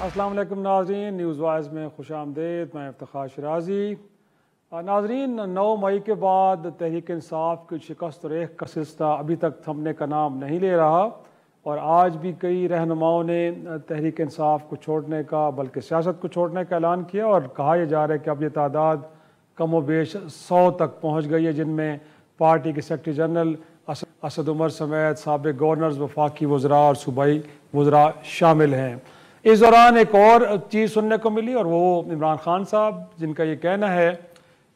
अस्सलाम वालेकुम नाज़रीन, न्यूज़ वाइज में खुश आमदेद। मैं इफ्तिखार शराजी। नाज़रीन, 9 मई के बाद तहरीक इंसाफ की शिकस्त और एक का सिलसिला अभी तक थमने का नाम नहीं ले रहा और आज भी कई रहनुमाओं ने तहरीक इंसाफ को छोड़ने का बल्कि सियासत को छोड़ने का ऐलान किया और कहा यह जा रहा है कि अब ये तादाद कम व बेश 100 तक पहुँच गई है, जिनमें पार्टी के सेक्रेटरी जनरल असद उमर समेत साबिक गवर्नर्स, वफाकी वज़रा और सूबाई वज़रा शामिल हैं। इस दौरान एक और चीज़ सुनने को मिली और वो इमरान खान साहब, जिनका ये कहना है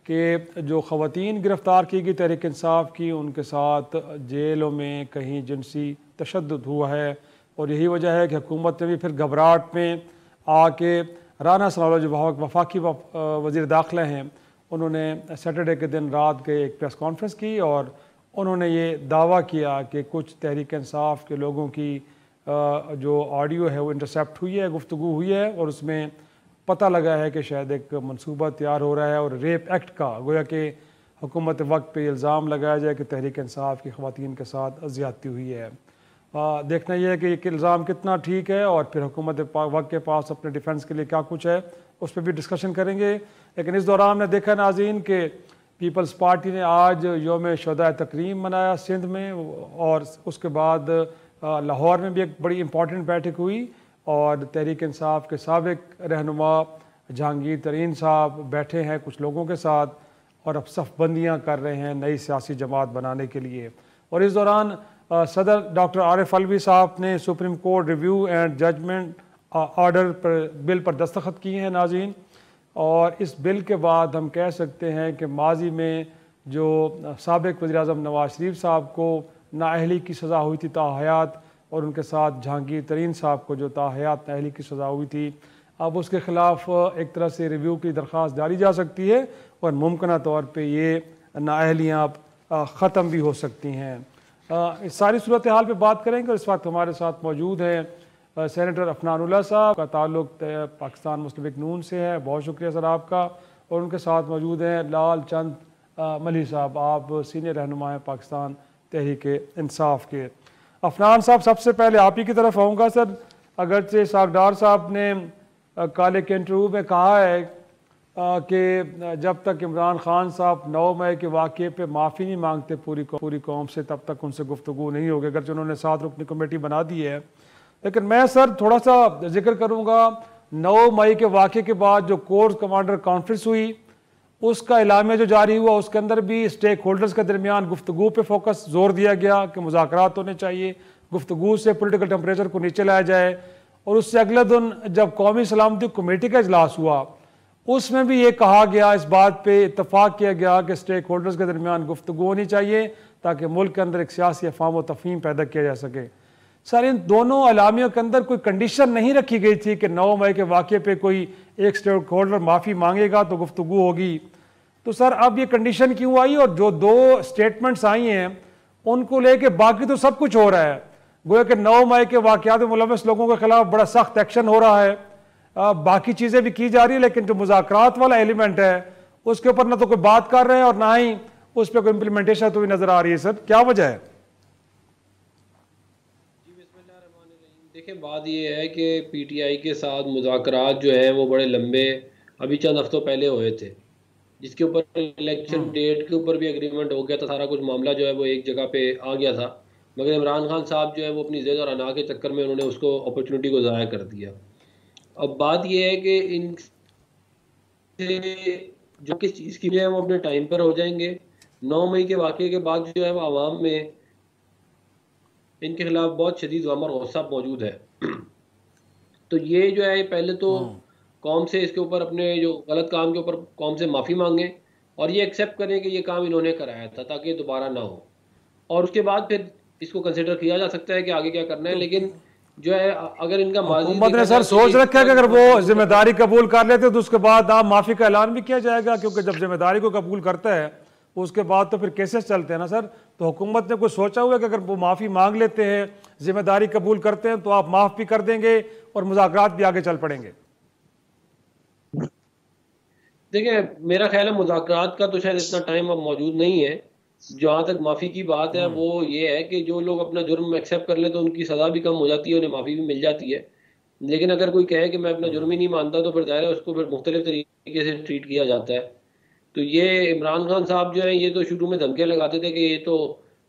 कि जो ख़वातीन गिरफ़्तार की गई तहरीक इंसाफ की, उनके साथ जेलों में कहीं जिनसी तशद्दुद हुआ है और यही वजह है कि हुकूमत ने भी फिर घबराहट में आके राना सनाउल्लाह जो वफाकी वज़ीर दाखिला हैं, उन्होंने सैटरडे के दिन रात के एक प्रेस कॉन्फ्रेंस की और उन्होंने ये दावा किया कि कुछ तहरीक इंसाफ के लोगों की जो ऑडियो है वो इंटरसेप्ट हुई है, गुफ्तगू हुई है और उसमें पता लगा है कि शायद एक मंसूबा तैयार हो रहा है और रेप एक्ट का, गोया कि हुकूमत वक्त पे इल्ज़ाम लगाया जाए कि तहरीक इंसाफ की ख़वातीन के साथ ज़्यादती हुई है। देखना यह है कि ये इल्ज़ाम कितना ठीक है और फिर हुकूमत वक्त के पास अपने डिफेंस के लिए क्या कुछ है, उस पर भी डिस्कशन करेंगे। लेकिन इस दौरान हमने देखा नाज़रीन कि पीपल्स पार्टी ने आज योम शुहदा तकरीम मनाया सिंध में और उसके बाद लाहौर में भी एक बड़ी इंपॉर्टेंट बैठक हुई और तहरीक इंसाफ के साबिक रहनुमा जहांगीर तरीन साहब बैठे हैं कुछ लोगों के साथ और अब सफ़बंदियाँ कर रहे हैं नई सियासी जमात बनाने के लिए। और इस दौरान सदर डॉक्टर आरिफ अलवी साहब ने supreme court review and judgement order पर बिल पर दस्तखत किए हैं नाज़रीन। और इस बिल के बाद हम कह सकते हैं कि माजी में जो साबिक वज़ीर-ए-आज़म नवाज शरीफ साहब को नाअहली की सज़ा हुई थी ताहयात और उनके साथ जहांगीर तरीन साहब को जो ताहयात नाअहली की सज़ा हुई थी, अब उसके ख़िलाफ़ एक तरह से रिव्यू की दरख्वास्त डाली जा सकती है और मुमकिन तौर पे ये नाअहलियाँ ख़त्म भी हो सकती हैं। इस सारी सूरत हाल पर बात करेंगे और इस वक्त हमारे साथ मौजूद हैं सेनेटर अफनानुल्लाह साहब का ताल्लुक़ पाकिस्तान मुस्लिम लीग नून से है, बहुत शुक्रिया सर आपका। और उनके साथ मौजूद हैं लाल चंद मली साहब, आप सीनियर रहनुमा हैं पाकिस्तान तहरीक इंसाफ के। अफनान साहब, सबसे पहले आप ही की तरफ आऊँगा सर। अगरचे सागदार साहब ने काले के इंटरव्यू में कहा है कि जब तक इमरान खान साहब 9 मई के वाक़े पे माफ़ी नहीं मांगते पूरी कौम से, तब तक उनसे गुफ्तगू नहीं होगी, अगरचे उन्होंने 7 रुकनी कमेटी बना दी है। लेकिन मैं सर थोड़ा सा जिक्र करूँगा 9 मई के वाक़े के बाद जो कोर कमांडर कॉन्फ्रेंस हुई, उसका एलामिया जो जारी हुआ, उसके अंदर भी स्टेक होल्डर्स के दरमियान गुफ्तगू पे फोकस जोर दिया गया कि मुज़ाकरात होने चाहिए, गुफ्तगू से पोलिटिकल टेम्परेचर को नीचे लाया जाए। और उससे अगले दिन जब कौमी सलामती कमेटी का इजलास हुआ, उसमें भी ये कहा गया, इस बात पे इत्तफाक किया गया कि स्टेक होल्डर्स के दरमियान गुफ्तगू होनी चाहिए ताकि मुल्क के अंदर एक सियासी अफ़ाम व तफ़हीम पैदा किया जा सके। सर, इन दोनों अलामियों के अंदर कोई कंडीशन नहीं रखी गई थी कि 9 मई के वाक़े पे कोई एक स्टेक होल्डर माफ़ी मांगेगा तो गुफ्तगू होगी। तो सर अब ये कंडीशन क्यों आई और जो 2 स्टेटमेंट्स आई हैं उनको लेके बाकी तो सब कुछ हो रहा है, गोया कि 9 मई के वाक़यात में मुलव्वस लोगों के खिलाफ बड़ा सख्त एक्शन हो रहा है, बाकी चीज़ें भी की जा रही है, लेकिन जो मुज़ाकरात वाला एलिमेंट है उसके ऊपर ना तो कोई बात कर रहे हैं और ना ही उस पर कोई इम्प्लीमेंटेशन तो भी नज़र आ रही है। सर क्या वजह है? देखिए, बात ये है कि पीटीआई के साथ मुज़ाकरात जो हैं वो बड़े लंबे अभी चंद हफ्तों पहले हुए थे, जिसके ऊपर इलेक्शन डेट के ऊपर भी एग्रीमेंट हो गया था। सारा कुछ मामला जो है वो एक जगह पे आ गया था, मगर इमरान खान साहब जो है वो अपनी ज़ेद और अना के चक्कर में उन्होंने उसको अपॉर्चुनिटी को ज़ाया कर दिया। अब बात ये है कि इन जो किस चीज़ की है वो अपने टाइम पर हो जाएंगे। 9 मई के वाक़े के बाद जो है वो आवाम में इनके खिलाफ बहुत शदीद गम और गुस्सा मौजूद है। तो ये जो है पहले तो कौम से इसके ऊपर अपने जो गलत काम के ऊपर कौम से माफ़ी मांगें और ये एक्सेप्ट करें कि ये काम इन्होंने कराया था ताकि दोबारा ना हो, और उसके बाद फिर इसको कंसिडर किया जा सकता है कि आगे क्या करना है। लेकिन जो है अगर इनका हुकूमत ने सर सोच रखा है कि अगर वो जिम्मेदारी कबूल कर लेते तो उसके बाद आप माफ़ी का ऐलान भी किया जाएगा, क्योंकि जब जिम्मेदारी को कबूल करता है उसके बाद तो फिर केसेस चलते हैं ना सर। तो हुकूमत ने कुछ सोचा हुआ है कि अगर वो माफ़ी मांग लेते हैं, जिम्मेदारी कबूल करते हैं, तो आप माफ़ भी कर देंगे और मुज़ाकरात भी आगे चल पड़ेंगे? देखिए, मेरा ख्याल है मुज़ाकरात का तो शायद इतना टाइम अब मौजूद नहीं है। जहाँ तक माफ़ी की बात है वो ये है कि जो लोग अपना जुर्म एक्सेप्ट कर ले तो उनकी सज़ा भी कम हो जाती है, उन्हें माफ़ी भी मिल जाती है। लेकिन अगर कोई कहे कि मैं अपना जुर्म ही नहीं मानता, तो फिर जाहिर है उसको फिर मुख्तलिफ तरीके से ट्रीट किया जाता है। तो ये इमरान खान साहब जो है, ये तो शुरू में धमकियां लगाते थे कि ये तो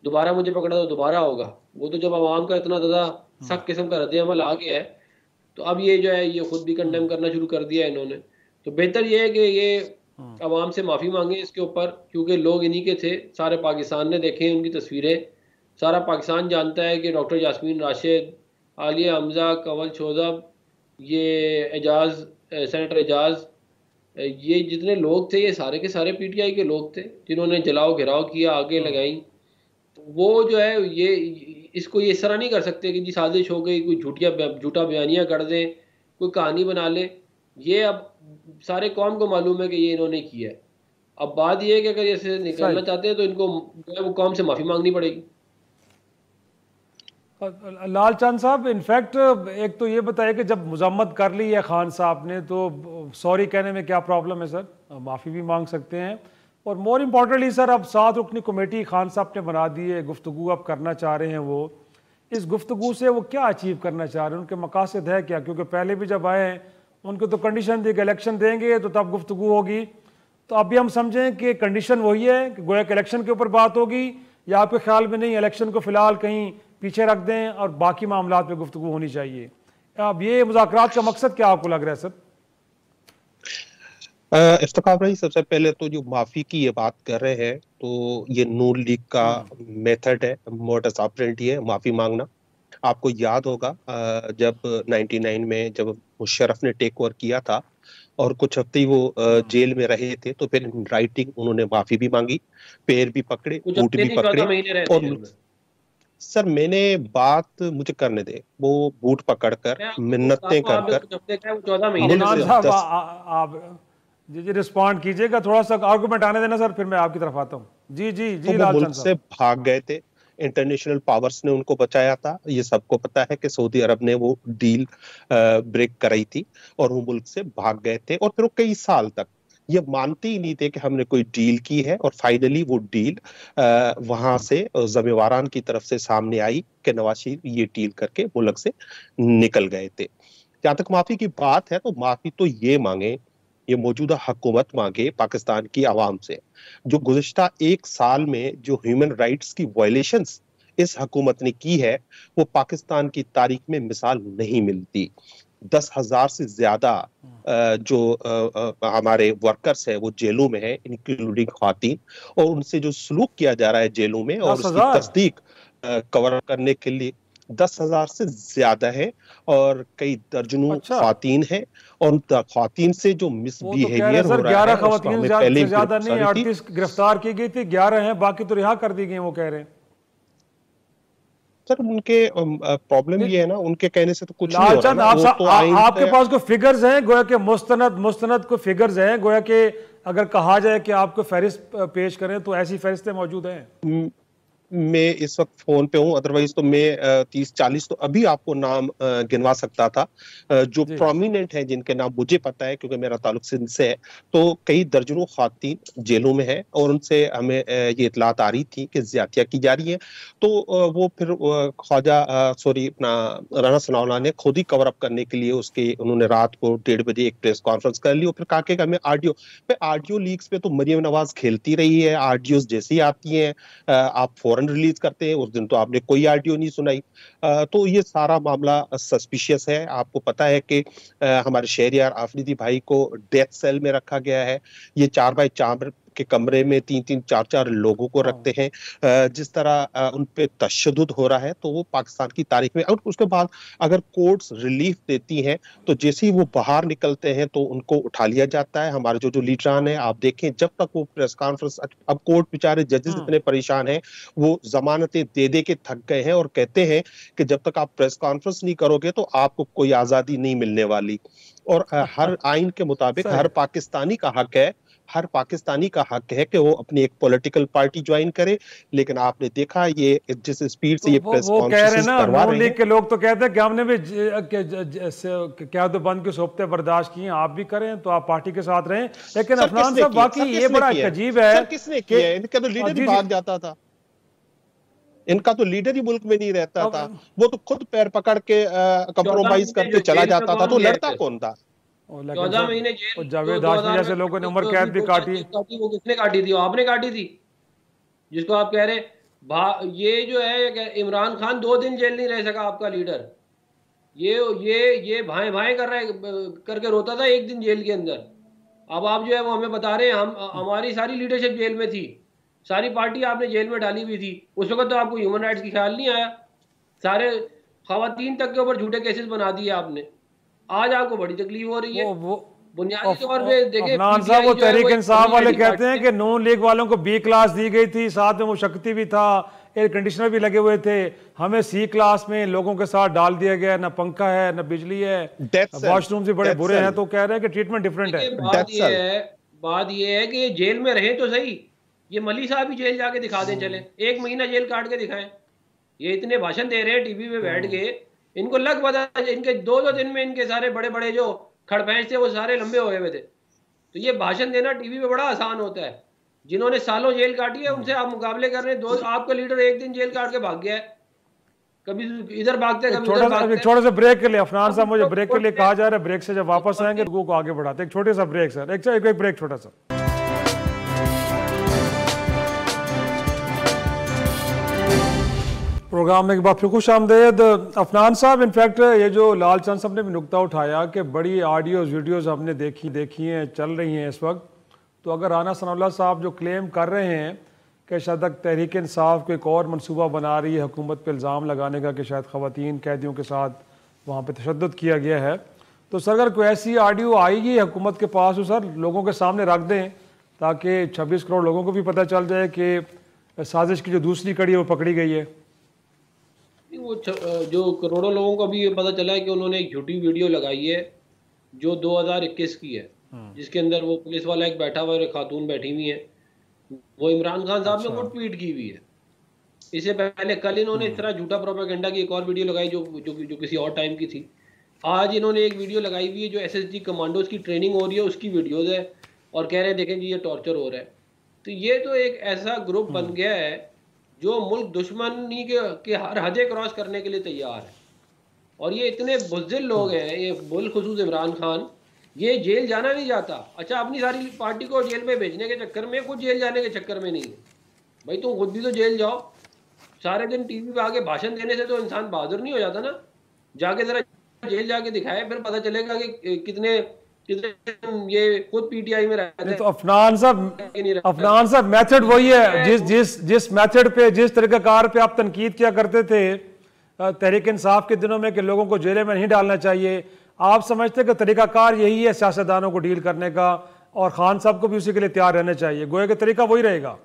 दोबारा मुझे पकड़ा तो दोबारा होगा। वो तो जब आवाम का इतना ज़्यादा सख्त किस्म का रद्द-ए-अमल आ गया है, तो अब ये जो है ये खुद भी कंडेम करना शुरू कर दिया है इन्होंने। तो बेहतर ये है कि ये आवाम से माफ़ी मांगे इसके ऊपर, क्योंकि लोग इन्हीं के थे। सारे पाकिस्तान ने देखे उनकी तस्वीरें, सारा पाकिस्तान जानता है कि डॉक्टर यास्मीन राशिद, आलिया हमजा, कंवल शोज़ब, ये एजाज, सेनेटर एजाज, ये जितने लोग थे ये सारे के सारे पीटीआई के लोग थे, जिन्होंने जलाओ घेराव किया, आगे लगाई। वो जो है ये इसको ये इस तरह नहीं कर सकते कि जी साजिश हो गई, कोई झूठा बयानिया कर दें, कोई कहानी बना ले। ये अब सारे कौम को मालूम है कि ये इन्होंने किया है। अब बात ये है कि अगर ऐसे निकलना चाहते हैं तो इनको जो है वो कौम से माफ़ी मांगनी पड़ेगी। लाल चंद साहब, इनफैक्ट एक तो ये बताइए कि जब मजम्मत कर ली है खान साहब ने, तो सॉरी कहने में क्या प्रॉब्लम है सर? माफ़ी भी मांग सकते हैं। और मोर इम्पॉर्टेंटली सर, अब 7 रुकनी कमेटी खान साहब ने बना दी है, गुफ्तगू अब करना चाह रहे हैं वो। इस गुफ्तगू से वो क्या अचीव करना चाह रहे हैं? उनके मकासद है क्या? क्योंकि पहले भी जब आए हैं उनको तो कंडीशन थी कि इलेक्शन देंगे तो तब गुफ्तगू होगी। तो अभी हम समझें कि कंडीशन वही है कि गोया कि इलेक्शन के ऊपर बात होगी, या आपके ख्याल में नहीं, इलेक्शन को फिलहाल कहीं पीछे रख दें और बाकी मामलात पे गुफ्तगू होनी चाहिए? अब ये मुज़ाकरात का मकसद क्या आपको लग रहा है सर? इफ्तिखार भाई, सबसे पहले तो जो माफी की ये बात कर रहे हैं, तो ये नून लीग का मेथड है, मोडस ऑपरेंडी है माफी मांगना। आपको याद होगा जब 99 में जब मुशर्रफ ने टेक ओवर किया था और कुछ हफ्ते वो जेल में रहे थे, तो फिर राइटिंग उन्होंने माफी भी मांगी, पैर भी पकड़े, बूट भी पकड़े। और सर मैंने बात मुझे करने दे, वो बूट पकड़कर मिन्नतें कर जी रिस्पॉन्ड कीजिएगा, थोड़ा सा आर्गुमेंट आने देना सर, फिर मैं आपकी तरफ आता हूँ। जी जी जी। तो मुल्क से भाग गए थे, इंटरनेशनल पावर्स ने उनको बचाया था। ये सबको पता है कि सऊदी अरब ने वो डील ब्रेक कराई थी और वो मुल्क से भाग गए थे। और फिर वो कई साल तक ये मानते ही नहीं थे कि हमने कोई डील की है। और फाइनली वो डील वहां से ज़िम्मेवारान की तरफ से सामने आई कि नवाज शरीफ ये डील करके मुल्क से निकल गए थे। जहां तक माफी की बात है, तो माफी तो ये मांगे, ये मौजूदा हुकूमत मांगे पाकिस्तान की आवाम से। जो गुज़िश्ता 1 साल में जो ह्यूमन राइट्स की वायलेशंस इस हुकूमत ने की है, वो पाकिस्तान की तारीख में मिसाल नहीं मिलती। 10,000 से ज्यादा जो हमारे वर्कर्स हैं वो जेलों में हैं, इंक्लूडिंग ख्वातीन, और उनसे जो सलूक किया जा रहा है जेलों में, और उसकी तस्दीक कवर करने के लिए 10,000 से ज्यादा है, और कई दर्जनों ख्वातीन हैं। और ख्वातीन से जो मिसबिहेवियर हो रहा है, 11 ख्वातीन से ज्यादा नहीं, 38 गिरफ्तार की गई थी, 11 हैं, बाकी तो रिहा कर दी गई, वो कह रहे हैं। सर उनके प्रॉब्लम ये है ना, उनके कहने से तो कुछ नहीं हो रहा ना। आपके पास कोई फिगर्स हैं गोया के मुस्तनद को फिगर्स हैं, गोया के अगर कहा जाए कि आपको फहरिस्त पेश करें तो ऐसी फहरिस्तें मौजूद हैं? मैं इस वक्त फोन पे हूं, अदरवाइज तो मैं 30-40 तो अभी आपको नाम गिनवा सकता था जो प्रोमिनेंट है, जिनके नाम मुझे पता है क्योंकि मेरा ताल्लुक सिंध से है। तो कई दर्जनों ख्वातीन जेलों में है और उनसे हमें ये इतलात आ रही थी कि ज्यादतियां की जा रही है। तो वो फिर अपना राना सनाउल्लाह ने खुद ही कवर अप करने के लिए उसके उन्होंने रात को 1:30 बजे एक प्रेस कॉन्फ्रेंस कर ली और फिर कहा कि हमें ऑडियो लीक्स पे तो मरियम नवाज खेलती रही है, ऑडियोज जैसी आती हैं आप फौरन रिलीज करते हैं। उस दिन तो आपने कोई ऑडियो नहीं सुनाई। तो ये सारा मामला सस्पिशियस है। आपको पता है कि हमारे शहरियार आफरीदी भाई को डेथ सेल में रखा गया है। ये 4x4 के कमरे में 3-3, 4-4 लोगों को रखते हैं। जिस तरह उन पे तशद्दुद हो रहा है, तो वो पाकिस्तान की तारीख में। और उसके बाद अगर कोर्ट्स रिलीफ देती हैं तो जैसे ही वो बाहर निकलते हैं तो उनको उठा लिया जाता है। हमारे जो लीडरान है, आप देखें, जब तक वो प्रेस कॉन्फ्रेंस, अब कोर्ट बेचारे जजेस इतने परेशान हैं, वो जमानतें दे दे के थक गए हैं और कहते हैं कि जब तक आप प्रेस कॉन्फ्रेंस नहीं करोगे तो आपको कोई आजादी नहीं मिलने वाली। और हर आइन के मुताबिक हर पाकिस्तानी का हक है, हर पाकिस्तानी का हक है कि वो अपनी एक पॉलिटिकल पार्टी ज्वाइन करे। लेकिन आपने देखा ये जिस स्पीड से ये प्रेस कॉन्फ्रेंस करवा रहे हैं, के लोग तो कहते हैं कि हमने भी क्या तो बंद की सोबतें बर्दाश्त की, आप भी करें तो आप पार्टी के साथ रहें। लेकिन अफनान साहब, बाकी ये बड़ा अजीब है, किसने किया? इनका तो लीडर ही भाग जाता था। इनका तो लीडर ही मुल्क में नहीं रहता था, वो तो खुद पैर पकड़ के कंप्रोमाइज करके चला जाता था, तो लड़ता कौन था? 14 महीने जेल, जावेद हाशमी जैसे लोगों ने उम्र कैद भी काटी। वो किसने काटी थी? आपने काटी थी, जिसको आप कह रहे। ये जो है इमरान खान 2 दिन जेल नहीं रह सका, आपका लीडर। ये भाई भाई कर रहे करके रोता था 1 दिन जेल के अंदर। अब आप जो है वो हमें बता रहे हैं हमारी सारी लीडरशिप जेल में थी, सारी पार्टी आपने जेल में डाली हुई थी। उस वक्त तो आपको ह्यूमन राइट्स की ख्याल नहीं आया, सारे खवातीन तक के ऊपर झूठे केसेस बना दिए आपने। आज आपको बड़ी तकलीफ हो रही है। बुनियादी तौर पे देखिए, अफनान साहब वो तहरीक इंसाफ वाले कहते हैं कि नून लीग वालों को बी क्लास दी गई थी, साथ में वो शक्ति भी था, एयर कंडीशनर भी लगे हुए थे, हमें सी क्लास में लोगों के साथ डाल दिया गया, ना पंखा है ना बिजली है, वॉशरूम भी बड़े बुरे हैं। तो कह रहे हैं कि ट्रीटमेंट डिफरेंट है। बात ये है कि जेल में रहे तो सही, ये मली साहब ही जेल जाके दिखा दें, चले 1 महीना जेल काट के दिखाएं। ये इतने भाषण दे रहे हैं टीवी पे बैठ के, इनको लग पता, इनके 2 दिन में इनके सारे बड़े बड़े जो खड़पैंच थे वो सारे लंबे हुए हुए थे। तो ये भाषण देना टीवी पे बड़ा आसान होता है। जिन्होंने सालों जेल काटी है उनसे आप मुकाबले कर रहे हैं। आपका लीडर 1 दिन जेल काट के भाग गया है, कभी इधर भागते कभी उधर भागते। छोटे से ब्रेक के लिए अफनान साहब, मुझे ब्रेक के लिए कहा जा रहा है, ब्रेक से जब वापस आएंगे लोगों को आगे बढ़ाते हैं। एक छोटे सा ब्रेक सर, एक ब्रेक छोटा सा। प्रोग्राम में के बाद फिर खुश आमदेद। अफनान साहब, इनफैक्ट ये जो लाल चंद साहब ने भी नुकता उठाया कि बड़ी ऑडियोज वीडियोस हमने देखी हैं, चल रही हैं इस वक्त। तो अगर राना सनाउल्लाह साहब जो क्लेम कर रहे हैं कि शायद तहरीक इंसाफ को एक और मनसूबा बना रही है हुकूमत पे इल्ज़ाम लगाने का कि शायद ख़वातीन कैदियों के साथ वहाँ पे तशद्दुद किया गया है, तो सर अगर कोई ऐसी ऑडियो आएगी हुकूमत के पास तो सर लोगों के सामने रख दें ताकि 26 करोड़ लोगों को भी पता चल जाए कि साजिश की जो दूसरी कड़ी है वो पकड़ी गई है। वो जो करोड़ों लोगों को भी ये पता चला है कि उन्होंने एक झूठी वीडियो लगाई है जो 2021 की है, जिसके अंदर वो पुलिस वाला एक बैठा हुआ है और एक खातून बैठी हुई है। वो इमरान खान साहब ने वो ट्वीट की हुई है। इससे पहले कल इन्होंने इस तरह झूठा प्रोपेगेंडा की एक और वीडियो लगाई जो किसी और टाइम की थी। आज इन्होंने एक वीडियो लगाई हुई है जो SSG कमांडोज की ट्रेनिंग हो रही है उसकी वीडियोज है, और कह रहे हैं देखें जी ये टॉर्चर हो रहा है। तो ये तो एक ऐसा ग्रुप बन गया है जो मुल्क दुश्मनी के हर हदें क्रॉस करने के लिए तैयार है। और ये इतने बुज़दिल लोग हैं, ये बिलखुसूस इमरान खान, ये जेल जाना नहीं चाहता। अच्छा, अपनी सारी पार्टी को जेल में भेजने के चक्कर में, खुद जेल जाने के चक्कर में नहीं है। भाई तुम खुद भी तो जेल जाओ। सारे दिन टीवी पे आके भाषण देने से तो इंसान बहादुर नहीं हो जाता ना। जाके जरा जेल जाके दिखाए, फिर पता चलेगा कि कितने ये खुद PTI में रहते हैं। तो अफनान साहब मेथड वही है जिस मेथड पे, जिस तरीकाकार पे आप तनकीद किया करते थे तहरीक इंसाफ के दिनों में कि लोगों को जेल में नहीं डालना चाहिए। आप समझते कि तरीकाकार यही है सियासतदानों को डील करने का, और खान साहब को भी उसी के लिए तैयार रहना चाहिए, गोया का तरीका वही रहेगा।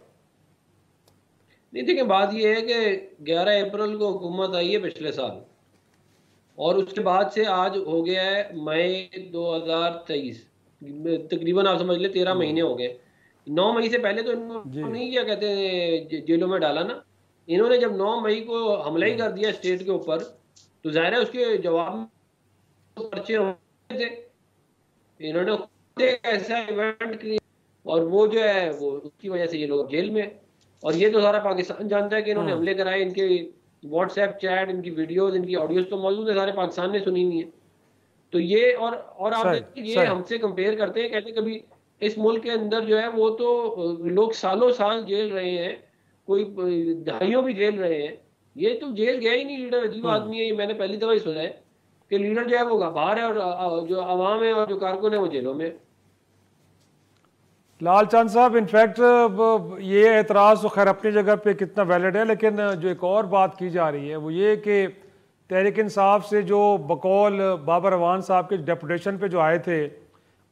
नहीं, देखिए बात यह है कि 11 अप्रैल को हुकूमत आई है पिछले साल, और उसके बाद से आज हो गया है मई 2023, तकरीबन आप समझ ले 13 महीने हो गए। 9 मई से पहले तो इन्होंने नहीं क्या कहते हैं जेलों में डाला ना। इन्होंने जब 9 मई को हमला ही कर दिया स्टेट के ऊपर, तो जाहिर है उसके जवाब में पर्चे होते थे। इन्होंने ऐसा इवेंट किया और वो जो है वो उसकी वजह से ये लोग जेल में। और ये तो सारा पाकिस्तान जानता है कि इन्होंने हमले कराए। इनके व्हाट्सएप चैट, इनकी वीडियोस, इनकी ऑडियोज तो मौजूद है, सारे पाकिस्तान ने सुनी हुई है। तो ये और आप ये हमसे कंपेयर करते हैं, कहते कभी इस मुल्क के अंदर जो है वो तो लोग सालों साल जेल रहे हैं, कोई दहाइयों भी जेल रहे हैं। ये तो जेल गया ही नहीं लीडर, अजीब आदमी है। ये मैंने पहली दफा ही सुना है कि लीडर जो है वो बाहर है और जो आवाम है और जो कारकुन है वो जेलों में। लाल चंद साहब, इनफैक्ट ये एतराज़ तो खैर अपनी जगह पे कितना वैलिड है, लेकिन जो एक और बात की जा रही है वो ये कि तहरीक इंसाफ से जो बकौल बाबर अवान साहब के डेपुटेशन पे जो आए थे,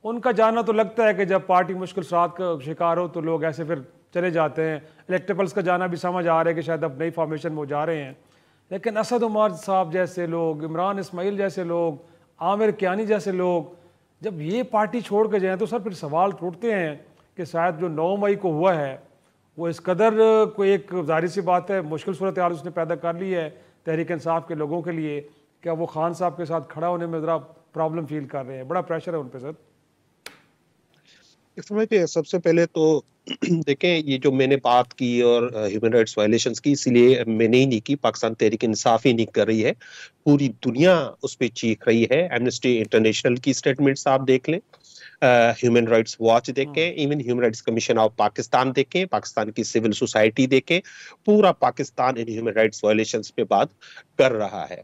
उनका जाना तो लगता है कि जब पार्टी मुश्किल सरात का शिकार हो तो लोग ऐसे फिर चले जाते हैं। इलेक्टेबल्स का जाना भी समझ आ रहा है कि शायद अब नई फॉर्मेशन में जा रहे हैं, लेकिन असद उमर साहब जैसे लोग, इमरान इस्माइल जैसे लोग, आमिर कियानी जैसे लोग जब ये पार्टी छोड़ के जाएँ तो सर फिर सवाल उठते हैं कि शायद जो 9 मई को हुआ है वो इस कदर कोई एक जाहिर सी बात है मुश्किल सूरत हाल उसने पैदा कर ली है तहरीक इंसाफ के लोगों के लिए, क्या वो खान साहब के साथ खड़ा होने में ज़रा प्रॉब्लम फील कर रहे हैं, बड़ा प्रेशर है उन पर सर। इसमें भी सबसे पहले तो देखें, ये जो मैंने बात की और ह्यूमन राइट्स वायलेशंस की, इसीलिए मैंने ही नहीं की, पाकिस्तान तहरीक इंसाफ ही नहीं कर रही है, पूरी दुनिया उस पर चीख रही है। एमनेस्टी इंटरनेशनल की स्टेटमेंट्स आप देख लें, ह्यूमन राइट्स वॉच देखें, even human rights commission of Pakistan देखें, पाकिस्तान की सिविल सोसाइटी देखें, पूरा Pakistan in human rights violations पे बात कर रहा है।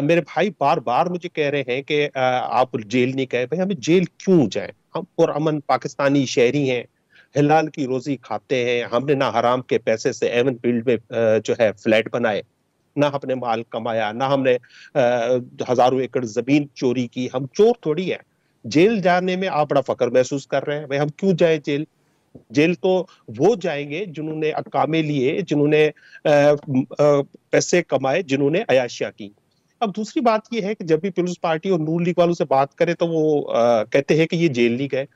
मेरे भाई बार बार मुझे कह रहे हैं कि आप जेल नहीं गए। भाई, हमें जेल क्यों जाए? हम पुरअमन पाकिस्तानी शहरी हैं, हिलाल की रोजी खाते हैं। हमने ना हराम के पैसे से एवन फील्ड में जो है फ्लैट बनाए, ना हमने माल कमाया, ना हमने हजारों एकड़ जमीन चोरी की। हम चोर थोड़ी है। जेल जाने में आप बड़ा फख्र महसूस कर रहे हैं। भाई, हम क्यों जाए जेल? जेल तो वो जाएंगे जिन्होंने अकामे लिए, जिन्होंने पैसे कमाए, जिन्होंने अयाशियां की। अब दूसरी बात ये है कि जब भी पीपल्स पार्टी और नून लीग वालों से बात करें तो वो कहते हैं कि ये जेल नहीं गए।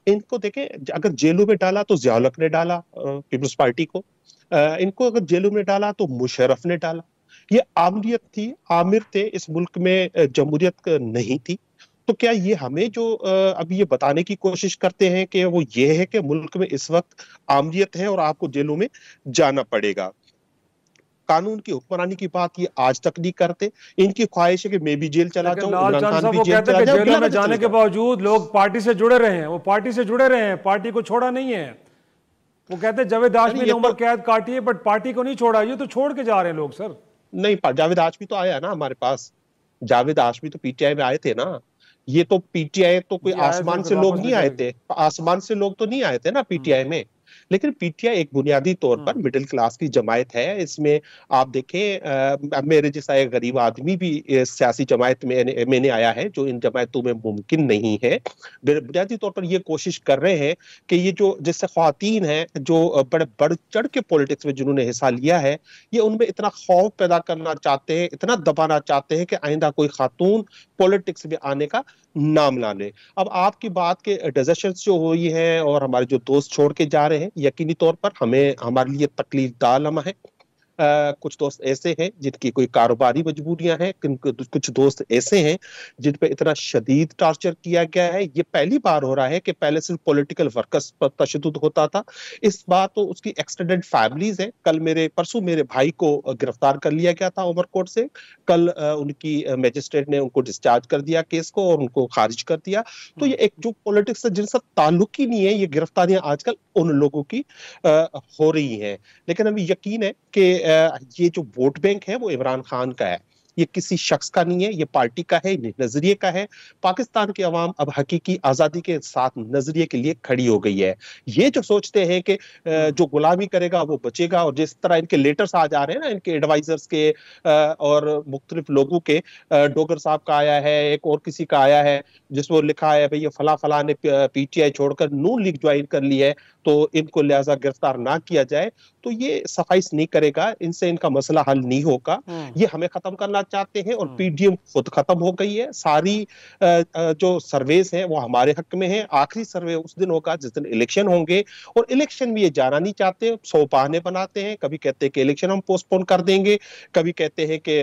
इनको देखें, अगर जेलों में डाला तो ज़िया उल-हक ने डाला पीपल्स पार्टी को, इनको अगर जेलों में डाला तो मुशर्रफ ने डाला। ये आमरीत थी, आमिर थे इस मुल्क में, जमहूरियत नहीं थी। तो क्या ये हमें जो अभी ये बताने की कोशिश करते हैं कि वो ये है कि मुल्क में इस वक्त आमरीत है और आपको जेलों में जाना पड़ेगा? कानून की हुक्मरानी की बात ये आज तक नहीं करते। इनकी ख्वाहिश है कि मैं भी जेल चला जाऊं, लाल इमरान चंद खान साहब भी वो जेल कहते चला हैं कि जाए, जेलों बिला में वजह जाने चले के जाए। बावजूद लोग पार्टी से जुड़े रहे हैं, वो पार्टी से जुड़े रहे हैं, पार्टी को छोड़ा नहीं है। वो कहते हैं जावेद अरे हाशमी ने ये उम्र तो कैद काटी है बट पार्टी को नहीं छोड़ा। ये तो छोड़ के जा रहे हैं लोग सर। नहीं, जावेद हाशमी तो आया ना हमारे पास। जावेद हाशमी तो पीटीआई में आए थे ना। ये तो पीटीआई तो कोई जी आए थे, आसमान फिर से लोग वापस नहीं भी आए चले गए। थे, आसमान से लोग तो नहीं आए थे ना पीटीआई में। लेकिन पीटीआई एक बुनियादी तौर पर मिडिल क्लास की जमायत है। इसमें आप देखें, मेरे जैसा एक गरीब आदमी भी सियासी जमायत में मैंने आया है, जो इन जमायतों में मुमकिन नहीं है। बुनियादी तौर पर ये कोशिश कर रहे हैं कि ये जो जैसे ख्वातीन हैं जो बड़े बढ़ चढ़ के पॉलिटिक्स में जिन्होंने हिस्सा लिया है, ये उनमें इतना खौफ पैदा करना चाहते हैं, इतना दबाना चाहते हैं कि आइंदा कोई खातून पॉलिटिक्स में आने का नाम ना ले। अब आपकी बात के डिसीजंस जो हुई हैं और हमारे जो दोस्त छोड़ के जा रहे हैं, यकीनी तौर पर हमें, हमारे लिए तकलीफ दा लम्हा है। कुछ दोस्त ऐसे हैं जिनकी कोई कारोबारी मजबूरियां हैं, कुछ दोस्त ऐसे हैं जिन पे इतना शदीद टॉर्चर किया गया है। ये पहली बार हो रहा है कि पहले सिर्फ पॉलिटिकल वर्कर्स पर तशद्दुद होता था, इस बार तो उसकी एक्सटेंडेड फैमिलीज हैं। परसों मेरे भाई को गिरफ्तार कर लिया गया था उमरकोट से। कल उनकी मैजिस्ट्रेट ने उनको डिस्चार्ज कर दिया केस को और उनको खारिज कर दिया। तो ये एक जो पॉलिटिक्स से जिनसे ताल्लुक ही नहीं है, ये गिरफ्तारियां आजकल उन लोगों की हो रही हैं। लेकिन हमें यकीन है कि ये जो वोट बैंक है वो इमरान खान का है, ये किसी शख्स का नहीं है, ये पार्टी का है, नजरिए का है। पाकिस्तान की आवाम अब हकीकी आजादी के साथ नजरिए के लिए खड़ी हो गई है। ये जो सोचते हैं कि जो गुलामी करेगा वो बचेगा, और जिस तरह इनके लेटर्स आ जा रहे हैं ना, इनके एडवाइजर्स के और मुख्तलिफ लोगों के, डोगर साहब का आया है, एक और किसी का आया है, जिसमें लिखा है भाई ये फला फला ने पीटीआई छोड़कर नून लीग ज्वाइन कर ली है, तो इनको लिहाजा गिरफ्तार ना किया जाए। तो ये सफाइस नहीं करेगा, इनसे इनका मसला हल नहीं होगा। ये हमें खत्म करना चाहते हैं और पीडीएम खुद खत्म हो गई है। सारी जो सर्वेस हैं वो हमारे हक में है। आखिरी सर्वे उस दिन होगा जिस दिन इलेक्शन होंगे, और इलेक्शन में ये जाना नहीं चाहते, 100 बहाने बनाते हैं। कभी कहते हैं कि इलेक्शन हम पोस्टपोन कर देंगे, कभी कहते हैं कि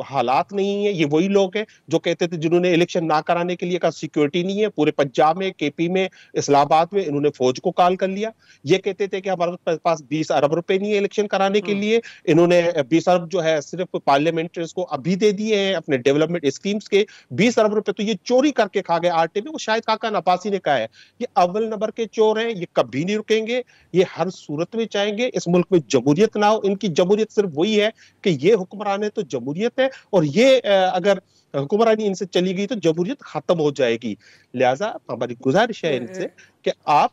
हालात नहीं है। ये वही लोग हैं जो कहते थे, जिन्होंने इलेक्शन ना कराने के लिए कहा सिक्योरिटी नहीं है। पूरे पंजाब में, केपी में, इस्लामाबाद में इन्होंने फौज को कॉल कर लिया। ये कहते थे कि हमारे पास 20 अरब रुपए नहीं है इलेक्शन कराने के लिए, इन्होंने 20 अरब जो है सिर्फ पार्लियामेंट्रीज को अभी दे दिए हैं अपने डेवलपमेंट स्कीम्स के। 20 अरब रुपए तो ये चोरी करके खा गए आरटी में। वो शायद काका नपासी ने कहा है ये अव्वल नंबर के चोर हैं, ये कभी नहीं रुकेंगे, ये हर सूरत में चाहेंगे इस मुल्क में जमहूरियत ना हो। इनकी जमहूरियत सिर्फ वही है कि ये हुक्मरान है तो जमहूरियत है, और ये अगर हुक्मरानी इनसे चली गई तो जमहूरियत खत्म हो जाएगी। लिहाजा हमारी गुजारिश है इनसे कि आप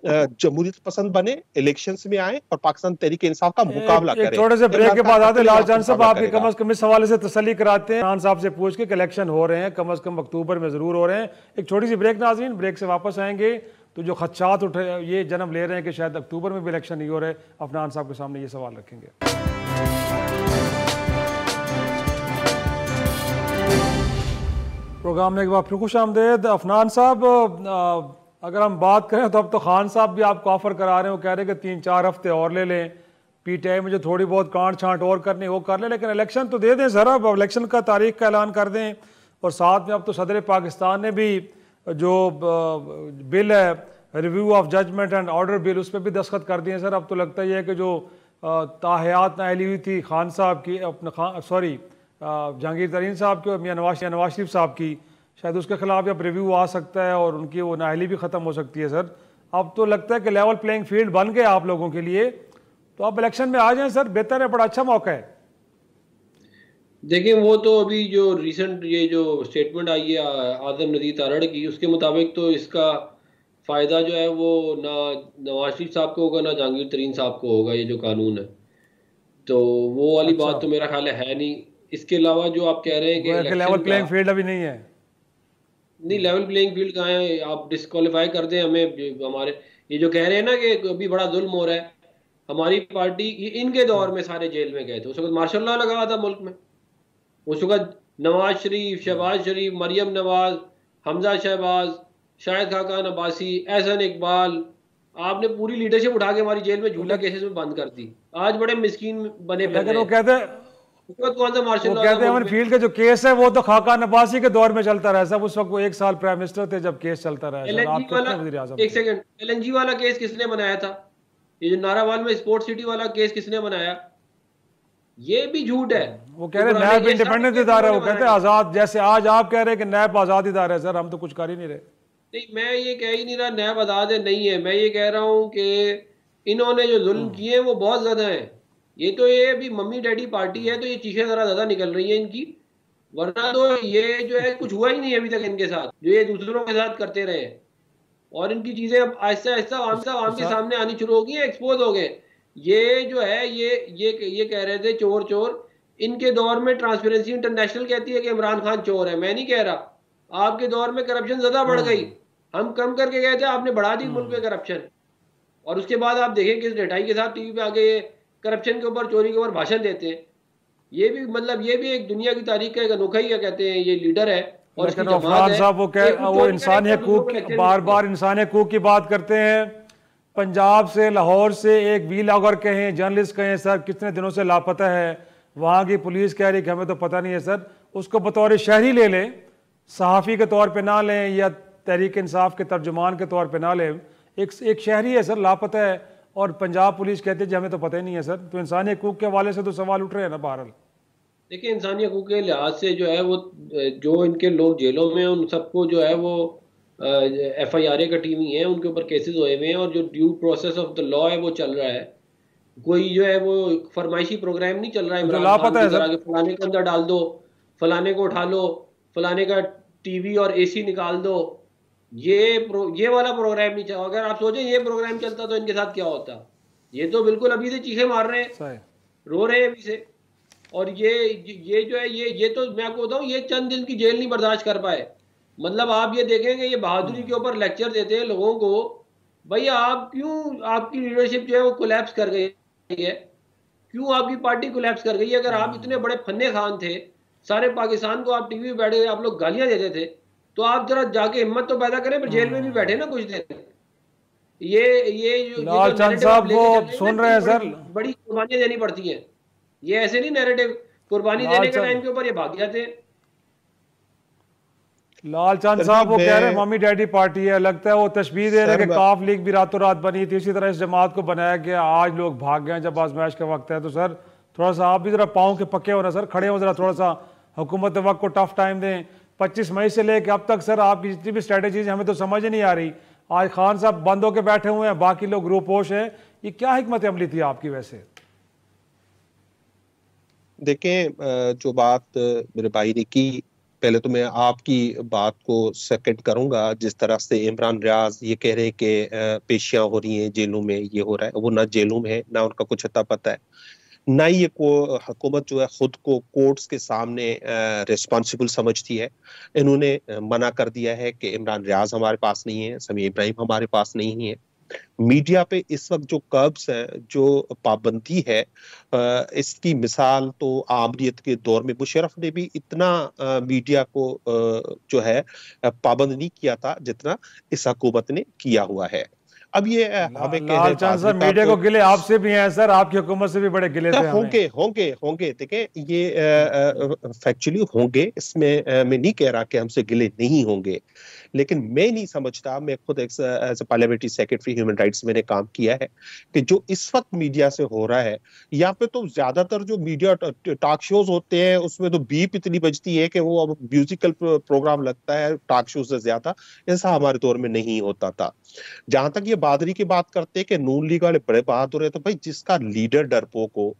जमहूरियत पसंद बने, इलेक्शंस में आए और पाकिस्तान तहरीक इंसाफ का मुकाबला करें। थोड़े से ब्रेक के बाद आते लाल चंद साहब, आपकी करेगा। कम से कम इस हवाले से तसल्ली कराते हैं खान साहब से पूछ के, इलेक्शन हो रहे हैं, कम से कम अक्टूबर में जरूर हो रहे हैं। एक छोटी सी ब्रेक नाज़रीन, ब्रेक से वापस आएंगे तो जो खदशात उठे ये जन्म ले रहे हैं कि शायद अक्टूबर में भी इलेक्शन नहीं हो रहे, अफनान साहब के सामने ये सवाल रखेंगे। प्रोग्राम में एक बार फिर खुश आमदेद। अफनान साहब, अगर हम बात करें तो अब तो खान साहब भी आपको ऑफर करा रहे हैं, वो कह रहे हैं कि 3-4 हफ्ते और ले लें, पीटीआई में जो थोड़ी बहुत कांट छांट और करनी वो कर लें, लेकिन इलेक्शन तो दे दें सर। अब इलेक्शन का तारीख का ऐलान कर दें, और साथ में अब तो सदर पाकिस्तान ने भी जो बिल है review of judgement and order bill, उस पर भी दस्तखत कर दिए सर। अब तो लगता ही है कि जो ताहयात नाअहली हुई थी खान साहब की, अपने जहांगीर तरीन साहब की और मियां नवाज शरीफ साहब की, शायद उसके खिलाफ अब रिव्यू आ सकता है और उनकी वो नाअहली भी ख़त्म हो सकती है सर। अब तो लगता है कि लेवल प्लेइंग फील्ड बन गया आप लोगों के लिए, तो आप इलेक्शन में आ जाएं सर, बेहतर है, बड़ा अच्छा मौका है। देखिए वो तो अभी जो रिसेंट ये जो स्टेटमेंट आई है आज़म नदीर तारड़ की, उसके मुताबिक तो इसका फ़ायदा जो है वो ना नवाज शरीफ साहब को होगा ना जहांगीर तरीन साहब को होगा, ये जो कानून है। तो वो वाली अच्छा। बात तो मेरा ख्याल है नहीं। इसके अलावा जो आप कह रहे हैं कि लेवल इलेक्शन प्लेइंग फील्ड अभी नहीं है। नहीं, लेवल प्लेइंग फील्ड कहाँ है? आप डिस्क्वालीफाई कर दें हमें। हमारे ये जो कह रहे हैं ना कि अभी बड़ा जुल्म हो रहा है, हमारी पार्टी इनके दौर में सारे जेल में गए थे, उस वक्त मार्शल लॉ लगा था मुल्क में। उस वक्त नवाज शरीफ, शहबाज शरीफ, मरियम नवाज, हमजा शहबाज, शाहिद खाकान अब्बासी, एहसन इकबाल, आपने पूरी लीडरशिप उठा के हमारी जेल में झूठे केसेस में बंद कर दी। आज बड़े मिस्कीन बने फिर लेकिन रहे वो कहते हैं उस वक्त कौन सा मार्शल लॉ था अमन मुल्क में? फील्ड के जो केस है वो तो खाकान अब्बासी के दौर में चलता रहा सब। उस वक्त वो 1 साल प्राइम मिनिस्टर थे जब केस चलता रहा सर। आप वाला, कितने वज़ीर आज़म एक सेकंड, LNG वाला केस किसने बनाया था? ये जो नारावाल में स्पोर्ट सिटी वाला केस किसने बनाया? ये भी झूठ है। वो कह रहे हैं नैब इंडिपेंडेंट इदारा है, वो कहते हैं आज़ाद, जैसे आज आप कह रहे हैं कि नैब आज़ाद इदारा है सर, हम तो कुछ कर ही नहीं रहे। नहीं, मैं ये कह ही नहीं रहा नैब आज़ाद है, नहीं है। मैं ये कह रहा हूँ कि इन्होंने जो जुल्म किए हैं वो बहुत ज्यादा हैं। ये तो ये अभी मम्मी डैडी पार्टी है तो ये चीखें जरा ज्यादा निकल रही हैं इनकी, वरना तो ये जो है कुछ हुआ ही नहीं अभी तक इनके साथ, जो ये दूसरों के साथ करते रहे हैं। और इनकी चीजें अब आहिस्ता आहिस्ता आम के सामने आनी शुरू हो गई हैं, एक्सपोज हो गए। ये जो है ये कह रहे थे चोर चोर, इनके दौर में ट्रांसपेरेंसी इंटरनेशनल कहती है कि इमरान खान चोर है। मैं नहीं कह रहा, आपके दौर में करप्शन ज्यादा बढ़ गई, हम कम करके गए थे, आपने बढ़ा दी मुल्क में करप्शन। और उसके बाद आप देखें किस ढटाई के साथ टीवी पे आके करप्शन के ऊपर, चोरी के ऊपर भाषण देते हैं। ये भी मतलब ये भी एक दुनिया की तारीख का एक अनोखा ही क्या कहते हैं ये लीडर है। और लेकिन अफरान साहब वो इंसानी हकूक, बार बार इंसानी हकूक की बात करते हैं। पंजाब से, लाहौर से एक वीलॉगर कहें, जर्नलिस्ट कहें सर, कितने दिनों से लापता है। वहाँ की पुलिस कह रही कि हमें तो पता नहीं है सर। उसको बतौर शहरी ले लें, सहाफ़ी के तौर पे ना लें या तहरीक इंसाफ के तर्जुमान के तौर पे ना लें। एक शहरी है सर, लापता है, और पंजाब पुलिस कहती है जी हमें तो पता ही नहीं है सर। तो इंसानी हकूक के हवाले से तो सवाल उठ रहे हैं ना बहरहाल। देखिए इंसानी हकूक के लिहाज से जो है वो जो इनके लोग जेलों में उन सबको जो है वो FIRA का टीम ही है, उनके ऊपर केसेस हुए हुए हैं और जो due process of the law है वो चल रहा है। कोई जो है वो फरमाइशी प्रोग्राम नहीं चल रहा है इमरान खान की तरह कि फलाने को अंदर डाल दो, फलाने को उठा लो, फलाने का टीवी और AC निकाल दो। ये वाला प्रोग्राम नहीं चला। अगर आप सोचें ये प्रोग्राम चलता तो इनके साथ क्या होता। ये तो बिल्कुल अभी से चीखें मार रहे हैं, रो रहे हैं अभी से। और ये जो है ये तो मैं आपको बताऊं, ये चंद दिन की जेल नहीं बर्दाश्त कर पाए। मतलब आप ये देखेंगे ये बहादुरी के ऊपर लेक्चर देते हैं लोगों को। भैया आप क्यों, आपकी लीडरशिप जो है वो कोलैप्स कर गई है, क्यों आपकी पार्टी कोलैप्स कर गई है? अगर आप इतने बड़े फन्ने खान थे, सारे पाकिस्तान को आप टीवी पे बैठे आप लोग गालियां देते थे, तो आप जरा जाके हिम्मत तो पैदा करें, पर जेल में भी बैठे ना कुछ दिन। ये जो लालचंद साहब वो सुन रहे हैं सर, बड़ी कुर्बानियां देनी पड़ती हैं। ये ऐसे नहीं नैरेटिव कुर्बानी देने के टाइम के ऊपर ये भाग जाते हैं। लालचंद साहब वो कह रहे हैं मम्मी डैडी पार्टी है, लगता है वो तशबीह दे रहे हैं कि काफ लीग भी रातों रात बनी थी, इसी तरह इस जमात को बनाया गया, आज लोग भाग गए जब आजमाइश का वक्त है। तो सर थोड़ा सा आप भी जरा पाँव के पक्के हो ना सर, खड़े हो जरा, थोड़ा सा हुकूमत वक्त को टफ टाइम दें। 25 मई से लेकर अब तक सर आपकी जितनी भी स्ट्रेटेजीज हमें तो समझ ही नहीं आ रही। आज खान साहब बंद होकर बैठे हुए हैं, बाकी लोग रूपोश हैं, ये क्या हिकमत अमली थी आपकी? वैसे देखें जो बात मेरे भाई ने की, पहले तो मैं आपकी बात को सेकंड करूंगा। जिस तरह से इमरान रियाज ये कह रहे हैं कि पेशियां हो रही हैं जेलों में, ये हो रहा है, वो ना जेलों में है ना उनका कुछ अता पता है, ना ये को हुकूमत जो है खुद को कोर्ट्स के सामने रिस्पॉन्सिबल समझती है। इन्होंने मना कर दिया है कि इमरान रियाज हमारे पास नहीं है, समीर इब्राहिम हमारे पास नहीं है। मीडिया पे इस वक्त जो कर्ब्स है, जो पाबंदी है, इसकी मिसाल तो आमरीत के दौर में मुशर्रफ ने भी इतना मीडिया को जो है पाबंद नहीं किया था जितना इस हुकूमत ने किया हुआ है। अब ये हमें लालचंद सर, मीडिया को गिले आपसे भी हैं सर, आपकी हुकूमत से भी बड़े गिले थे हमें। होंगे होंगे होंगे, देखिए ये फैक्चुअली होंगे, इसमें मैं नहीं कह रहा कि हमसे गिले नहीं होंगे, लेकिन मैं नहीं समझता, मैं खुद as a parliamentary secretary human rights मैंने काम किया है, कि जो इस वक्त मीडिया से हो रहा है, यहाँ पे तो ज्यादातर जो मीडिया टॉक शोज होते हैं उसमें तो बीप इतनी बजती है कि वो अब म्यूजिकल प्रोग्राम लगता है टॉक शो से ज्यादा। ऐसा हमारे दौर में नहीं होता था। जहां तक ये बहादुरी की बात करते हैं कि नून लीग वाले बड़े बहादुर है, तो भाई जिसका लीडर डरपोक हो,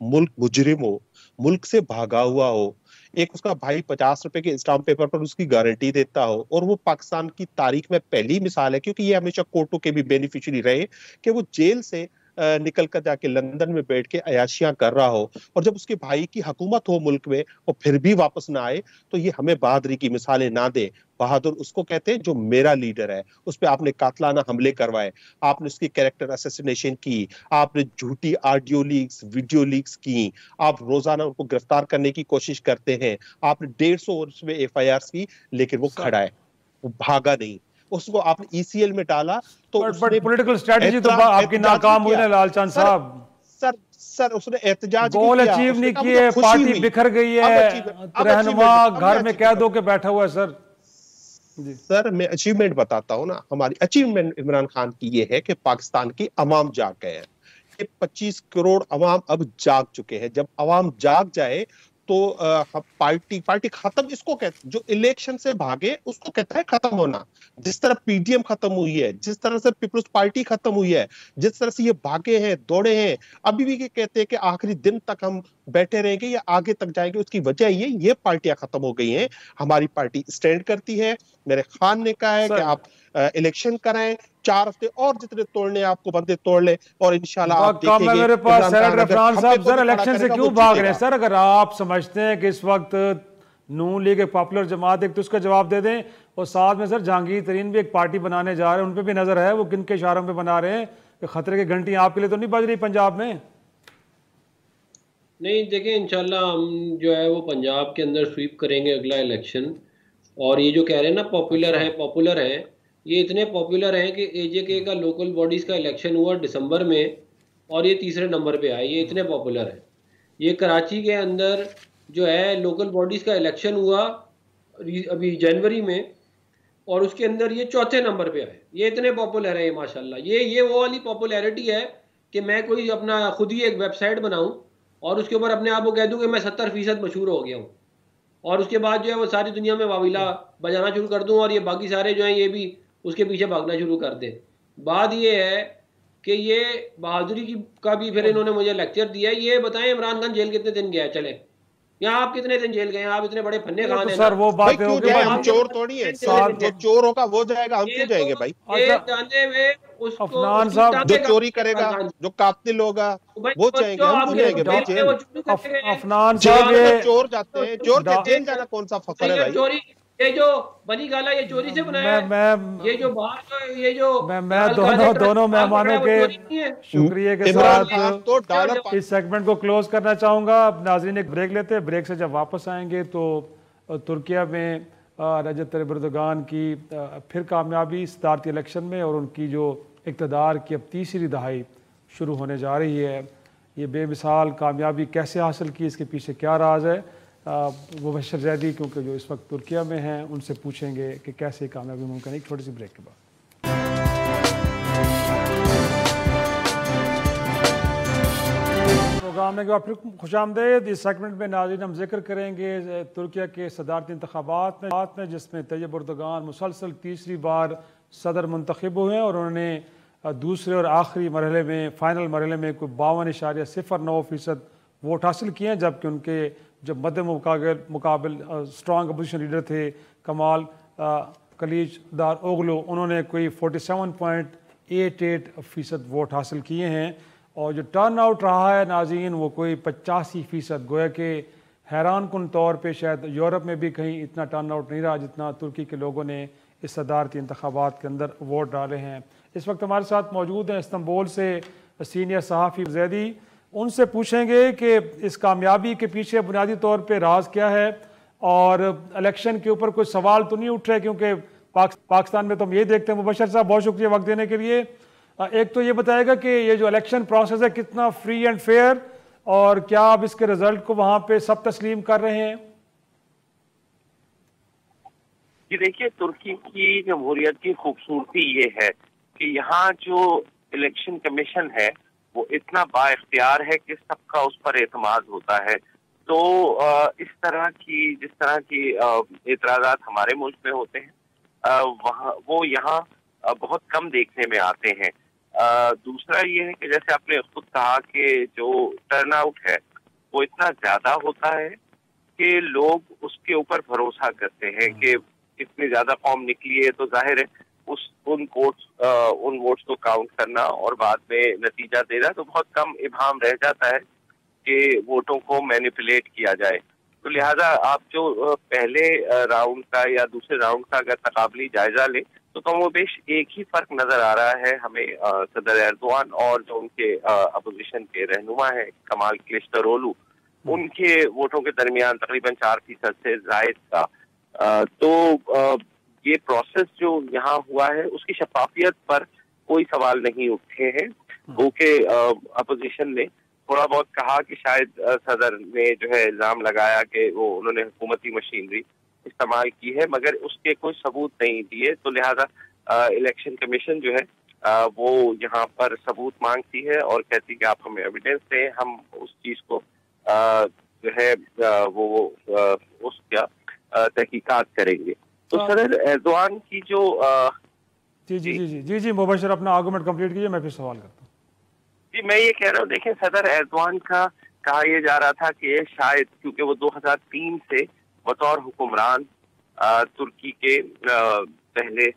मुल्क मुजरिम हो, मुल्क से भागा हुआ हो, एक उसका भाई 50 रुपए के स्टाम्प पेपर पर उसकी गारंटी देता हो, और वो पाकिस्तान की तारीख में पहली मिसाल है, क्योंकि ये हमेशा कोर्टों के भी बेनिफिशियरी रहे कि वो जेल से निकल कर जाके लंदन में बैठ के अयाशियां कर रहा हो, और जब उसके भाई की हुकूमत हो मुल्क में और फिर भी वापस ना आए, तो ये हमें बहादुरी की मिसालें ना दे। बहादुर उसको कहते हैं जो मेरा लीडर है, उस पर आपने कातलाना हमले करवाए, आपने उसकी कैरेक्टर असैसिनेशन की, आपने झूठी ऑडियो लीक्स, वीडियो लीक्स की, आप रोजाना उनको गिरफ्तार करने की कोशिश करते हैं, आपने 150 उसमें FIR की, लेकिन वो खड़ा है, वो भागा नहीं, उसको आपने ECL में डाला, तो बट पॉलिटिकल स्ट्रेटजी तो आपकी नाकाम हुई ना लालचंद साहब। सर सर उसने एहतजाज गोल अचीव नहीं किए, पार्टी बिखर गई है, रहनुमा घर में कैद होके बैठा हुआ है सर। जी सर, मैं अचीवमेंट बताता हूं ना। हमारी अचीवमेंट इमरान खान की ये है कि पाकिस्तान की अवाम जाग गए हैं। ये 25 करोड़ अवाम अब जाग चुके हैं। जब अवाम जाग जाए तो पार्टी खत्म इसको कहते, जो इलेक्शन से भागे उसको कहता है खत्म होना। जिस तरह PDM खत्म हुई है, जिस तरह से पीपल्स पार्टी खत्म हुई है, जिस तरह से ये भागे हैं, दौड़े हैं, अभी भी ये कहते हैं कि आखिरी दिन तक हम बैठे रहेंगे या आगे तक जाएंगे, उसकी वजह ये पार्टियां खत्म हो गई हैं। हमारी पार्टी स्टैंड करती है। मेरे खान ने कहा है कि आप इलेक्शन कराएं, 4 हफ्ते और जितने तोड़ने आपको बंदे तोड़ ले, और इंशाल्लाह आप देखेंगे। मेरे पास सेनेटर इरफान साहब, सर इलेक्शन से क्यों भाग रहे हैं सर? अगर आप समझते हैं कि इस वक्त नून लीग एक पॉपुलर जमात, एक तो उसका जवाब दे दें, और साथ में सर जहांगीर तरीन भी एक पार्टी बनाने जा रहे हैं, उन पर भी नजर है वो किन के इशारों पे बना रहे हैं कि खतरे की घंटी आपके लिए तो नहीं बज रही पंजाब में? नहीं, देखिए इंशाल्लाह हम जो है वो पंजाब के अंदर स्वीप करेंगे अगला इलेक्शन। और ये जो कह रहे हैं ना पॉपुलर है, ये इतने पॉपुलर हैं कि AJK का लोकल बॉडीज़ का इलेक्शन हुआ दिसंबर में और ये तीसरे नंबर पे आए। ये इतने पॉपुलर है। ये कराची के अंदर जो है लोकल बॉडीज़ का इलेक्शन हुआ अभी जनवरी में, और उसके अंदर ये चौथे नंबर पे आए। ये इतने पॉपुलर है ये माशाल्लाह। ये वो वाली पॉपुलैरिटी है कि मैं कोई अपना खुद ही एक वेबसाइट बनाऊँ और उसके ऊपर अपने आप को कह दूँ कि मैं 70% मशहूर हो गया हूँ, और उसके बाद जो है वो सारी दुनिया में वाविला बजाना शुरू कर दूँ, और ये बाकी सारे जो हैं ये भी उसके पीछे भागना शुरू कर दें। बात ये है कि ये बहादुरी का भी फिर इन्होंने मुझे लेक्चर दिया है। ये बताएं इमरान खान जेल कितने दिन गया? चले, यहाँ आप कितने दिन जेल गए? आप इतने बड़े फन्ने खान हैं सर, वो बात है कि हम चोर थोड़ी है। जो चोर होगा वो जाएगा, हम क्यों जाएंगे भाई? ये जाने में उसको अफनान साहब, जो चोरी करेगा, जो कातिल होगा वो जाएंगे, हम क्यों जाएंगे भाई जेल? अफनान साहब, ये चोर जाते हैं, चोर के जेल जाना कौन सा फखर है भाई? चोरी, ये जो बनी गाला ये चोरी से बनाया है। ये जो बाहर ये जो मैं दोनों मेहमानों के शुक्रिया के साथ इस सेगमेंट को क्लोज करना चाहूँगा। नाज़रीन एक ब्रेक लेते हैं, ब्रेक से जब वापस आएंगे तो तुर्किया में रजब तय्यिप एर्दोगान की फिर कामयाबी सदारती इलेक्शन में, और उनकी जो इक़्तिदार की अब तीसरी दहाई शुरू होने जा रही है। ये बेमिसाल कामयाबी कैसे हासिल की, इसके पीछे क्या राज है, मुबशर जैदी क्योंकि जो इस वक्त तुर्किया में हैं उनसे पूछेंगे कि कैसे कामयाबी मुमकिन है। एक छोटी सी ब्रेक के बाद प्रोग्राम में फिर खुशामदेद। इस सेगमेंट में नाज़रीन हम जिक्र करेंगे तुर्किया के सदारती इंतखाबात में, जिसमें तय्यिप एर्दोगान मुसलसल तीसरी बार सदर मुंतखब हुए हैं, और उन्होंने दूसरे और आखिरी मरहले में, फाइनल मरहले में कोई 52.09% वोट हासिल किए हैं, जबकि उनके जो मध्य मुकाबिल स्ट्रॉन्ग अपोजिशन लीडर थे कमाल कलीचदार ओगलू, उन्होंने कोई 47.88% वोट हासिल किए हैं। और जो टर्न आउट रहा है नाज़रीन वो कोई 85%, गोया कि हैरान कुन तौर पे शायद यूरोप में भी कहीं इतना टर्न आउट नहीं रहा जितना तुर्की के लोगों ने इस सदारती इंतखाबात के अंदर वोट डाले हैं। इस वक्त हमारे साथ मौजूद हैं इस्तांबुल से सीनियर सहाफ़ी जैदी। उनसे पूछेंगे कि इस कामयाबी के पीछे बुनियादी तौर पे राज क्या है, और इलेक्शन के ऊपर कोई सवाल तो नहीं उठ रहे, क्योंकि पाकिस्तान में तो हम यही देखते हैं। मुबशर साहब बहुत शुक्रिया वक्त देने के लिए। एक तो ये बताएगा कि ये जो इलेक्शन प्रोसेस है कितना फ्री एंड फेयर, और क्या आप इसके रिजल्ट को वहां पे सब तस्लीम कर रहे हैं? जी देखिए, तुर्की की जमहूरियत की खूबसूरती ये है कि यहाँ जो इलेक्शन कमीशन है वो इतना बाइख्तियार है कि सबका उस पर एतमाद होता है। तो जिस तरह की एतराज़ात हमारे मुल्क में होते हैं वहाँ वो यहाँ बहुत कम देखने में आते हैं। दूसरा ये है कि जैसे आपने खुद कहा कि जो टर्नआउट है वो इतना ज्यादा होता है कि लोग उसके ऊपर भरोसा करते हैं कि इतनी ज्यादा कौम निकली है तो जाहिर है उन वोट्स को काउंट करना और बाद में नतीजा देना, तो बहुत कम इबाम रह जाता है कि वोटों को मैनिपुलेट किया जाए। तो लिहाजा आप जो पहले राउंड का या दूसरे राउंड का अगर तकाबली जायजा ले तो कमोबेश एक ही फर्क नजर आ रहा है हमें सदर एर्दोआन और जो उनके अपोजिशन के रहनुमा है कमाल क्लिचदारोग्लू, उनके वोटों के दरमियान तकरीबन 4% से जायद का। तो ये प्रोसेस जो यहाँ हुआ है उसकी शफाफियत पर कोई सवाल नहीं उठे हैं। वो के अपोजिशन ने थोड़ा बहुत कहा कि शायद सदर ने जो है इल्जाम लगाया कि वो उन्होंने हुकूमती मशीनरी इस्तेमाल की है, मगर उसके कोई सबूत नहीं दिए। तो लिहाजा इलेक्शन कमीशन जो है वो यहाँ पर सबूत मांगती है और कहती है कि आप हमें एविडेंस दें, हम उस चीज को जो है वो उसका तहकीकात करेंगे। तो सदर एर्दोआन की जो जी मुबशर अपना आर्गुमेंट कंप्लीट कीजिए, मैं फिर सवाल करता हूँ। जी मैं ये कह रहा हूँ, देखें सदर एर्दोआन का कहा यह जा रहा था कि शायद क्योंकि वो 2003 से बतौर हुक्मरान तुर्की के पहले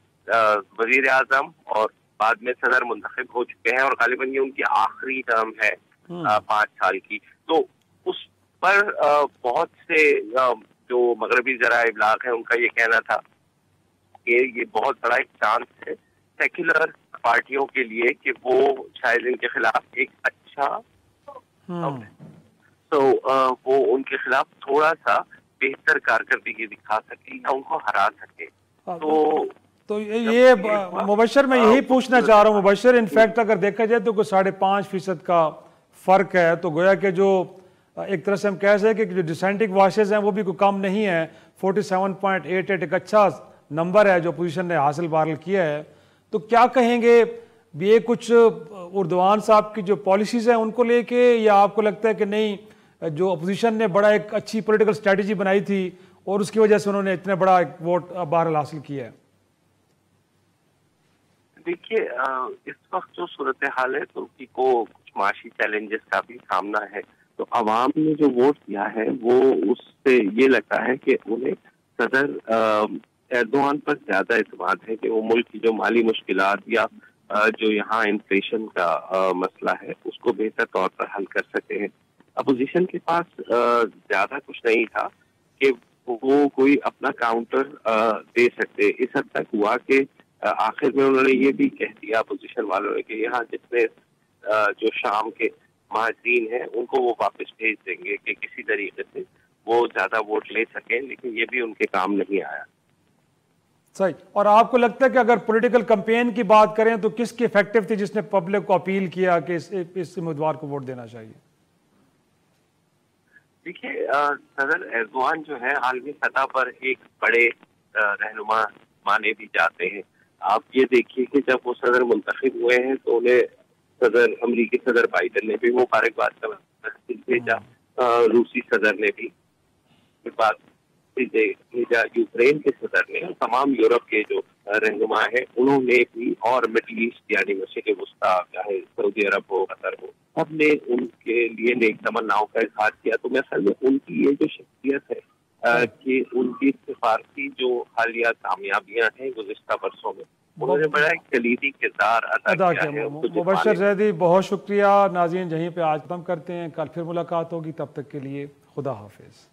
वजीर आजम और बाद में सदर मुंतखब हो चुके हैं और गालिबन ये उनकी आखिरी टर्म है 5 साल की। तो उस पर बहुत से जो मगरबी जराए इब्लाग है उनका ये कहना था कि ये बहुत बड़ा एक चांस है सेक्युलर पार्टियों के लिए कि वो शायद इनके खिलाफ एक अच्छा वो उनके खिलाफ थोड़ा सा बेहतर कारकर्दगी दिखा सके या उनको हरा सके। तो ये मुबशर मैं यही पूछना चाह रहा हूँ मुबशर, इनफैक्ट अगर देखा जाए तो कोई 5.5% का फर्क है, तो गोया के जो एक तरह से हम कह सकते हैं कि जो डिसेंटिंग वॉइसेस हैं वो भी कोई कम नहीं है। 47.88 एक अच्छा नंबर है जो अपोजिशन ने हासिल बहरहाल किया है। तो क्या कहेंगे ये कुछ एर्दोआन साहब की जो पॉलिसीज हैं उनको लेके, या आपको लगता है कि नहीं जो अपोजिशन ने बड़ा एक अच्छी पॉलिटिकल स्ट्रेटजी बनाई थी और उसकी वजह से उन्होंने इतना बड़ा एक वोट बहरहाल हासिल किया है? देखिए इस वक्त जो सूरत हाल है तुर्की को कुछ माशी चैलेंजेस का भी सामना है। तो अवाम ने जो वोट दिया है वो उससे ये लगता है कि उन्हें सदर एर्दोआन पर ज्यादा एतमाद है कि वो मुल्क की जो माली मुश्किलात या जो यहाँ इन्फ्लेशन का मसला है उसको बेहतर तौर पर हल कर सकते हैं। अपोजिशन के पास ज्यादा कुछ नहीं था कि वो कोई अपना काउंटर दे सकते। इस हद तक हुआ कि आखिर में उन्होंने ये भी कह दिया अपोजिशन वालों ने कि यहाँ जितने जो शाम के महाजीन हैं उनको वो वापस भेज देंगे कि किसी तरीके से वो ज्यादा वोट ले सकें, लेकिन ये भी उनके काम नहीं आया। सही। और आपको लगता है कि अगर पॉलिटिकल कैंपेन की बात करें तो किसकी इफेक्टिव थी जिसने पब्लिक को अपील किया कि इस उम्मीदवार को वोट देना चाहिए? देखिए सदर एर्दोआन जो है आलमी सतह पर एक बड़े रहनुमा माने भी जाते हैं। आप ये देखिए कि जब वो सदर मुंतखब हुए हैं तो उन्हें अमरीकी सदर बाइडन ने भी मुबारकबाद का मैसेज भेजा, रूसी सदर ने भी बात भेजा, यूक्रेन के सदर ने, तमाम यूरोप के जो रहनुमा है उन्होंने भी, और मिडल ईस्ट यानी मशरिक़ वुस्ता चाहे सऊदी अरब हो कतर हो, सबने उनके लिए नेक तमन्नाओं का इजहार किया। तो मैं असल में उनकी ये जो शख्सियत है कि उनकी सिफारती जो हालिया कामयाबियां हैं गुज़िश्ता बरसों में, उन्होंने बड़ा एक कलीदी किरदार अदा किया है। मुबशर ज़ैदी बहुत शुक्रिया। नाज़रीन यहीं पे आज खत्म करते हैं, कल फिर मुलाकात होगी, तब तक के लिए खुदा हाफिज़।